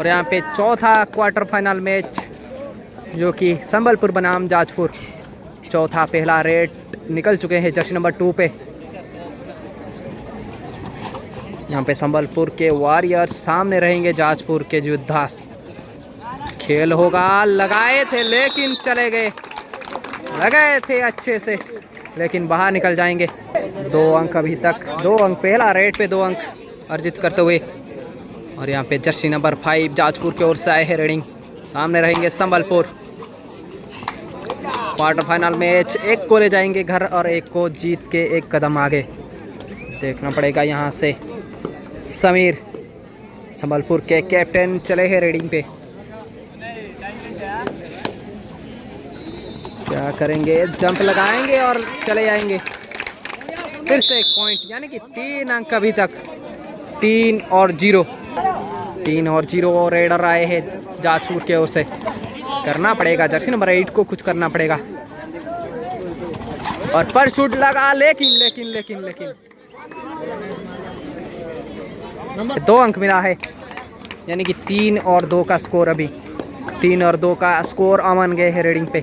और यहाँ पे चौथा क्वार्टर फाइनल मैच जो कि संबलपुर बनाम जाजपुर। चौथा पहला रेड निकल चुके हैं जर्सी नंबर 2 पे। यहाँ पे संबलपुर के वॉरियर्स सामने रहेंगे जाजपुर के योद्धास। खेल होगा, लगाए थे लेकिन चले गए, लगाए थे अच्छे से लेकिन बाहर निकल जाएंगे। 2 अंक अभी तक, 2 अंक पहला रेड पे 2 अंक अर्जित करते हुए। और यहाँ पे जर्सी नंबर 5 जाजपुर की ओर से आए हैं रेडिंग। सामने रहेंगे संबलपुर। क्वार्टर फाइनल मैच, एक को ले जाएंगे घर और एक को जीत के एक कदम आगे। देखना पड़ेगा यहाँ से। समीर संबलपुर के कैप्टन चले हैं रेडिंग पे, क्या करेंगे? जंप लगाएंगे और चले जाएंगे। फिर से 1 पॉइंट, यानी कि 3 अंक अभी तक। 3 और 0, 3 और 0 रेडर आए हैं जाजपुर की ओर से। करना पड़ेगा जर्सी नंबर 8 को, कुछ करना पड़ेगा। और पर शूट लगा लेकिन 2 अंक मिला है, यानी कि 3 और 2 का स्कोर। अभी 3 और 2 का स्कोर अमन गए है रेडिंग पे।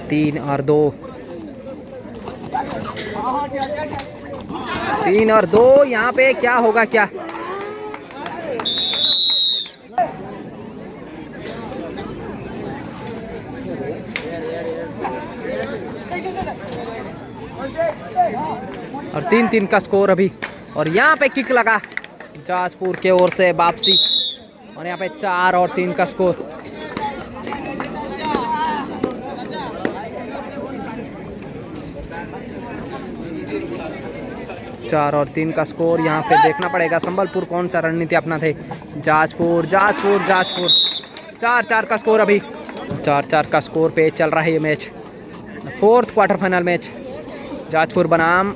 3 और 2, 3 और 2। यहाँ पे क्या होगा क्या? और 3-3 का स्कोर अभी। और यहाँ पे किक लगा जाजपुर के ओर से वापसी। और यहाँ पे 4 और 3 का स्कोर। चार और 3 का स्कोर। यहाँ पे देखना पड़ेगा संबलपुर कौन सा रणनीति अपना थे। जाजपुर 4-4 का स्कोर। अभी 4-4 का स्कोर पे चल रहा है ये match. 4th quarter final match Jajpur बनाम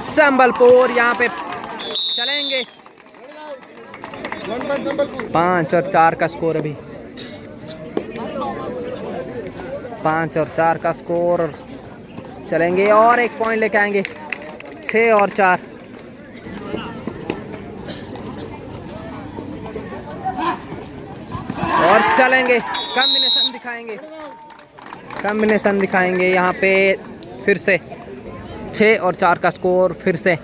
संबलपुर। यहाँ पे चलेंगे 5 और 4 का स्कोर। अभी 5 और 4 का स्कोर। चलेंगे और 1 पॉइंट लेके आएंगे। 6 और 4। और चलेंगे, कॉम्बिनेशन दिखाएंगे यहाँ पे। फिर से 6 और 4 का स्कोर। फिर से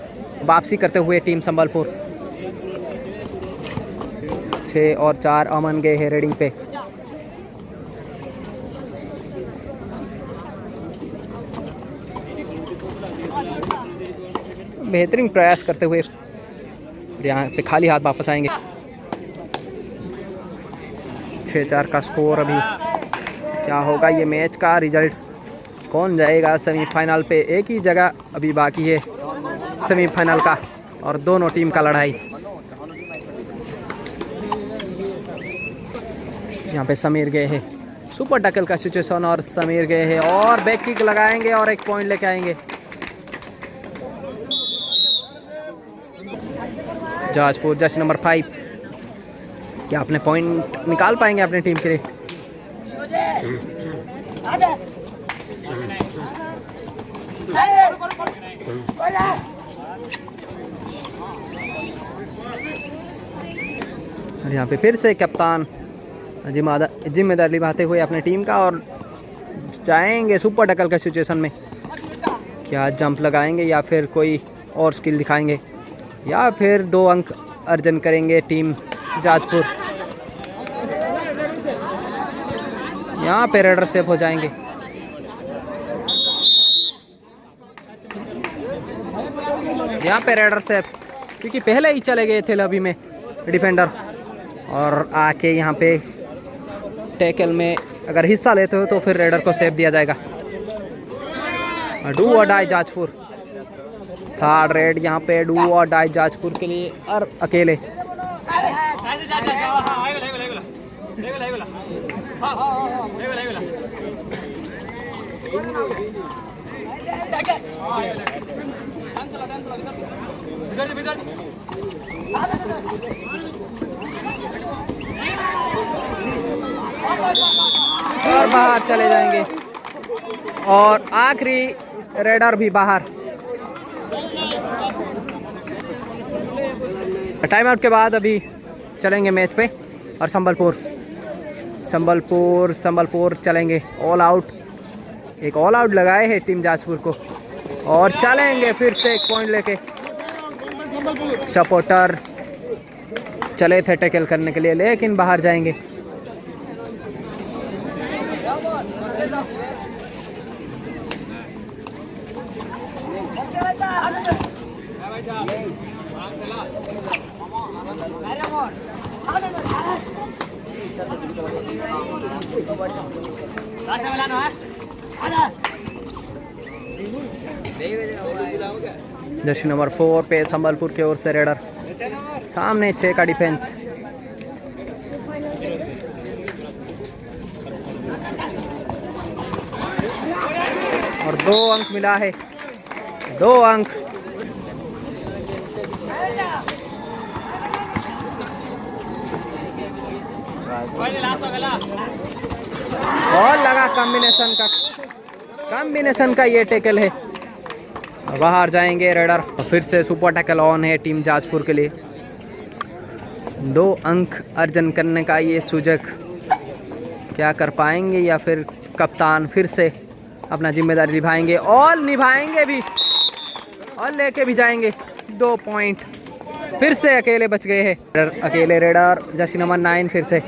वापसी करते हुए टीम संबलपुर। 6 और 4 अमन गए हैं रेडिंग पे। बेहतरीन प्रयास करते हुए यहाँ पे खाली हाथ वापस आएंगे। 6-4 का स्कोर। अभी क्या होगा ये मैच का रिजल्ट? कौन जाएगा सेमीफाइनल पे? एक ही जगह अभी बाकी है सेमीफाइनल का और दोनों टीम का लड़ाई। यहाँ पे समीर गए हैं, सुपर टैकल का सिचुएशन और समीर गए हैं और बैक किक लगाएंगे और 1 पॉइंट लेके आएंगे। जाजपुर जर्सी नंबर 5 क्या अपने पॉइंट निकाल पाएंगे अपनी टीम के लिए? और यहाँ पे फिर से कप्तान जिम्मेदारी निभाते हुए अपने टीम का और जाएंगे सुपर टैकल का सिचुएशन में। क्या जंप लगाएंगे या फिर कोई और स्किल दिखाएंगे या फिर 2 अंक अर्जन करेंगे टीम जाजपुर? यहाँ पे रेडर सेफ हो जाएंगे। यहाँ पे रेडर सेफ, क्योंकि पहले ही चले गए थे लॉबी में डिफेंडर। और आके यहाँ पे टैकल में अगर हिस्सा लेते हो तो फिर रेडर को सेफ दिया जाएगा। डू और डाई जाजपुर। 3rd रेड यहाँ पे डू और डाई जाजपुर के लिए और अकेले। और बाहर चले जाएंगे और आखिरी रेडर भी बाहर। टाइम आउट के बाद अभी चलेंगे मैच पे और संबलपुर चलेंगे ऑल आउट। एक ऑल आउट लगाए हैं टीम जाजपुर को और चलेंगे फिर से एक पॉइंट लेके। सपोर्टर चले थे टैकल करने के लिए लेकिन बाहर जाएंगे। जर्सी नंबर 4 पे संबलपुर की ओर से रेडर, सामने 6 का डिफेंस। और 2 अंक मिला है, 2 अंक। और लगा कॉम्बिनेशन का ये टैकल है, बाहर जाएंगे रेडर। तो फिर से सुपर टैकल ऑन है टीम जाजपुर के लिए। 2 अंक अर्जन करने का ये सुजग क्या कर पाएंगे या फिर कप्तान फिर से अपना जिम्मेदारी निभाएंगे और निभाएंगे भी और लेके भी जाएंगे 2 पॉइंट। फिर से अकेले बच गए हैं अकेले रेडर। जर्सी नंबर 9 फिर से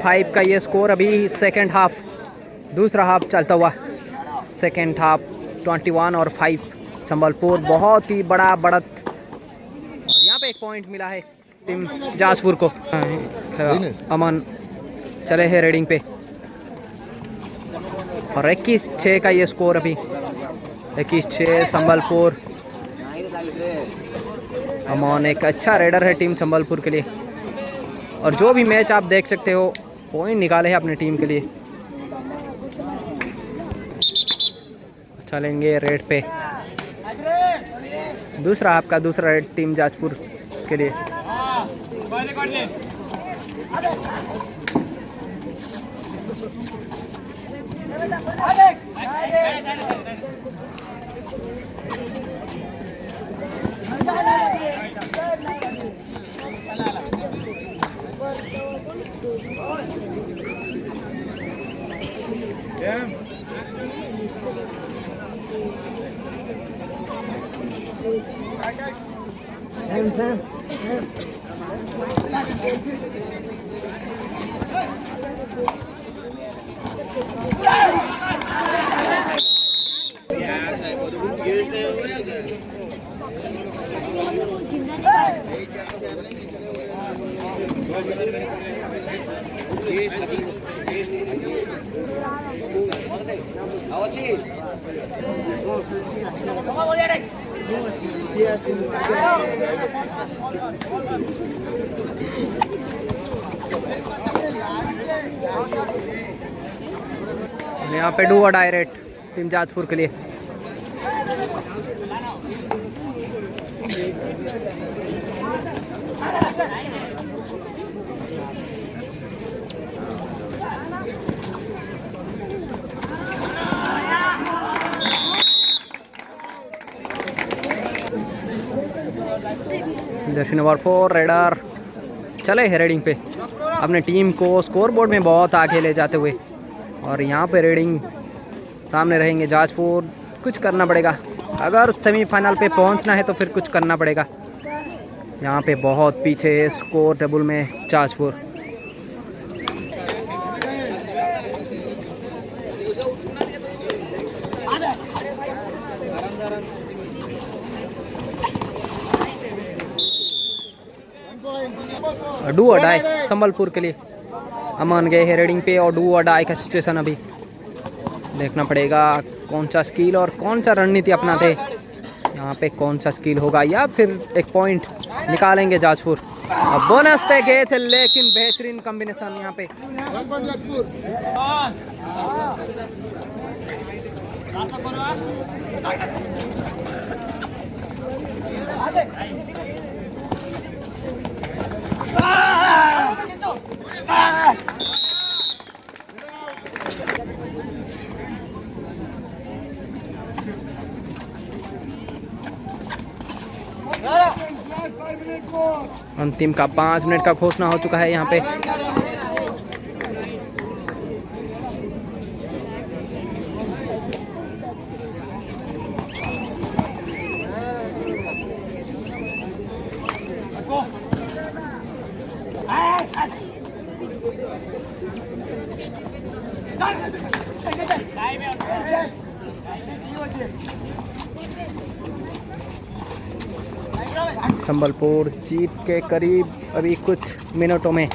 फाइव का ये स्कोर अभी सेकेंड हाफ, दूसरा हाफ चलता हुआ। सेकेंड हाफ 21 और 5 संबलपुर, बहुत ही बड़ा बढ़त। और यहाँ पे एक पॉइंट मिला है टीम जाजपुर को। अमन चले हैं रेडिंग पे और 21-6 का ये स्कोर अभी। 21-6 संबलपुर। अमन एक अच्छा रेडर है टीम संबलपुर के लिए और जो भी मैच आप देख सकते हो पॉइंट निकाले हैं अपने टीम के लिए। चलेंगे रेड पे, दूसरा आपका दूसरा रेड टीम जाजपुर के लिए। यहाँ पे डू और डायरेक्ट टीम जाजपुर के लिए। जर्सी नंबर 4 रेडर चले हैं रेडिंग पे, अपने टीम को स्कोर बोर्ड में बहुत आगे ले जाते हुए। और यहाँ पे रेडिंग सामने रहेंगे जाजपुर। कुछ करना पड़ेगा, अगर सेमीफाइनल पे पहुँचना है तो फिर कुछ करना पड़ेगा। यहाँ पे बहुत पीछे है स्कोर टेबल में जाजपुर। डू और डाई संबलपुर के लिए। अमन गए हैं रेडिंग पे और डू और डाई का सिचुएशन अभी देखना पड़ेगा। कौन सा स्किल और कौन सा रणनीति अपनाते, यहाँ पे कौन सा स्किल होगा या फिर एक पॉइंट निकालेंगे जाजपुर। अब बोनस पे गए थे लेकिन बेहतरीन कॉम्बिनेशन यहाँ पे। अंतिम का 5 मिनट का घोषणा हो चुका है यहाँ पे। संबलपुर जीत के करीब अभी कुछ मिनटों में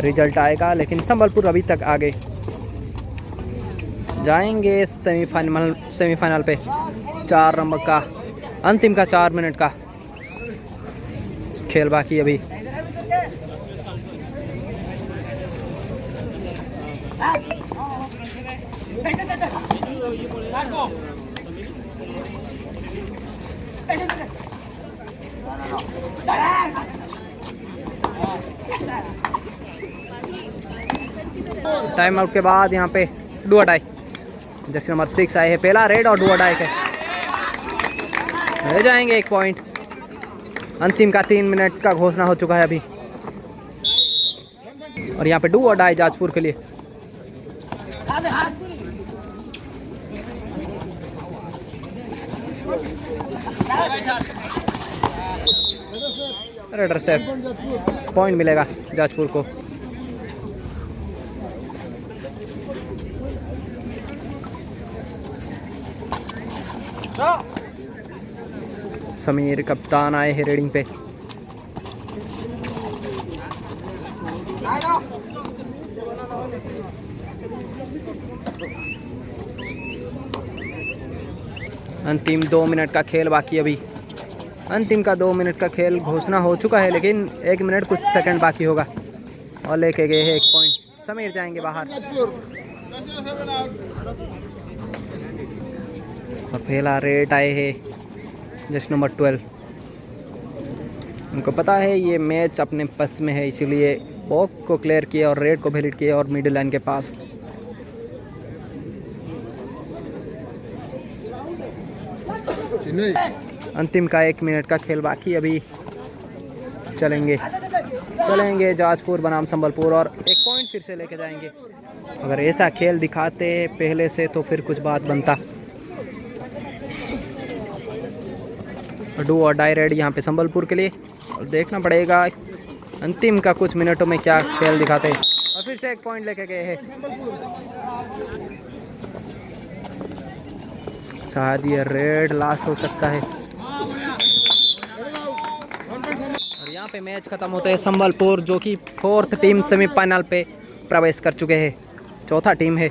रिजल्ट आएगा, लेकिन संबलपुर अभी तक आगे जाएंगे। सेमीफाइनल पे 4 नंबर का अंतिम का 4 मिनट का खेल बाकी अभी। टाइम आउट के बाद यहाँ पे डू और डाई जर्सी नंबर 6 आए हैं। पहला रेड और डू और डाई के ले जाएंगे 1 पॉइंट। अंतिम का 3 मिनट का घोषणा हो चुका है अभी, और यहाँ पे डू और डाई जाजपुर के लिए। रेडर से पॉइंट मिलेगा जाजपुर को। समीर कप्तान आए हैं रेडिंग पे। अंतिम 2 मिनट का खेल बाकी अभी। अंतिम का 2 मिनट का खेल घोषणा हो चुका है, लेकिन 1 मिनट कुछ सेकंड बाकी होगा और लेके गए हैं 1 पॉइंट। समीर जाएंगे बाहर और पहला रेड आए हैं जस्ट नंबर 12। उनको पता है ये मैच अपने पक्ष में है, इसीलिए बॉक को क्लियर किया और रेड को भी हिट किया और मिडिल लाइन के पास। अंतिम का 1 मिनट का खेल बाकी अभी। चलेंगे जाजपुर बनाम संबलपुर और 1 पॉइंट फिर से लेके जाएंगे। अगर ऐसा खेल दिखाते पहले से तो फिर कुछ बात बनता। डू और डाई रेड यहाँ पे संबलपुर के लिए, और देखना पड़ेगा अंतिम का कुछ मिनटों में क्या खेल दिखाते हैं। और फिर से 1 पॉइंट लेके गए हैं। शायद ये रेड लास्ट हो सकता है और यहाँ पे मैच खत्म होता है। संबलपुर जो कि 4th टीम सेमीफाइनल पे प्रवेश कर चुके हैं, 4था टीम है।